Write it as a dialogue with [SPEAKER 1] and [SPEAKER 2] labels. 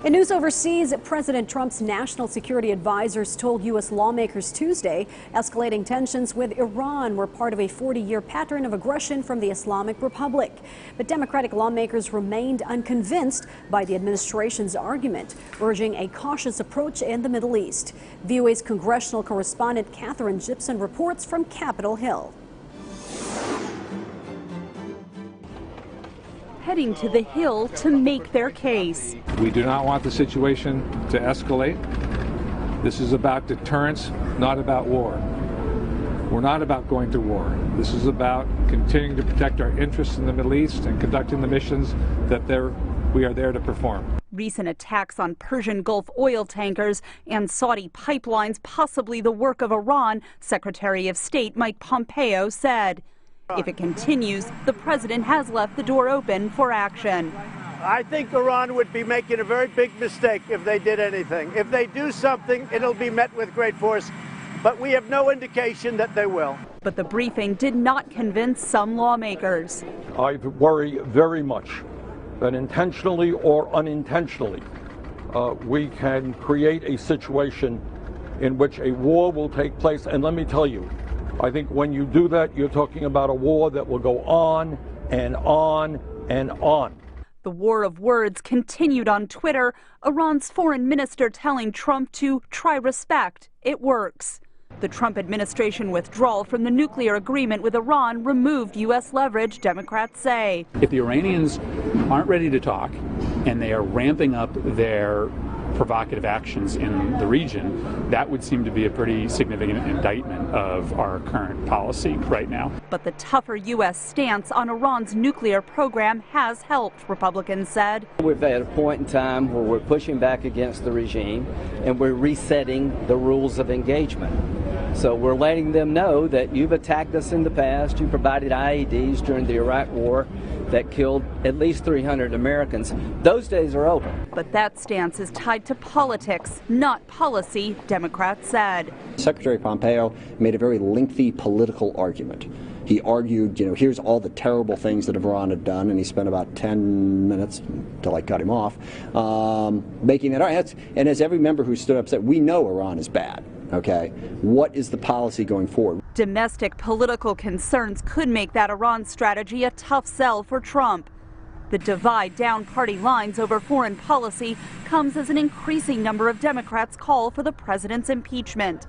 [SPEAKER 1] In news overseas, President Trump's national security advisors told U.S. lawmakers Tuesday escalating tensions with Iran were part of a 40-year pattern of aggression from the Islamic Republic. But Democratic lawmakers remained unconvinced by the administration's argument, urging a cautious approach in the Middle East. VOA's congressional correspondent Catherine Gibson reports from Capitol Hill.
[SPEAKER 2] Heading to the Hill to make their case.
[SPEAKER 3] We do not want the situation to escalate. This is about deterrence, not about war. We're not about going to war. This is about continuing to protect our interests in the Middle East and conducting the missions that we are there to perform.
[SPEAKER 2] Recent attacks on Persian Gulf oil tankers and Saudi pipelines, possibly the work of Iran, Secretary of State Mike Pompeo said. If it continues, the president has left the door open for action.
[SPEAKER 4] I think Iran would be making a very big mistake if they did anything. If they do something, it'll be met with great force, but we have no indication that they will.
[SPEAKER 2] But the briefing did not convince some lawmakers.
[SPEAKER 5] I worry very much that intentionally or unintentionally, we can create a situation in which a war will take place. And let me tell you, I think when you do that, you're talking about a war that will go on and on and on.
[SPEAKER 2] The war of words continued on Twitter, Iran's foreign minister telling Trump to try respect. It works. The Trump administration withdrawal from the nuclear agreement with Iran removed U.S. leverage, Democrats say.
[SPEAKER 6] If the Iranians aren't ready to talk and they are ramping up their provocative actions in the region, that would seem to be a pretty significant indictment of our current policy right now.
[SPEAKER 2] But the tougher U.S. stance on Iran's nuclear program has helped, Republicans said.
[SPEAKER 7] We're at a point in time where we're pushing back against the regime and we're resetting the rules of engagement. So we're letting them know that you've attacked us in the past, you provided IEDs during the Iraq War that killed at least 300 Americans. Those days are over.
[SPEAKER 2] But that stance is tied to politics, not policy, Democrats said.
[SPEAKER 8] Secretary Pompeo made a very lengthy political argument. He argued, here's all the terrible things that Iran had done, and he spent about 10 minutes until I cut him off, making that argument. And as every member who stood up said, we know Iran is bad. Okay, what is the policy going forward?
[SPEAKER 2] Domestic political concerns could make that Iran strategy a tough sell for Trump. The divide down party lines over foreign policy comes as an increasing number of Democrats call for the president's impeachment.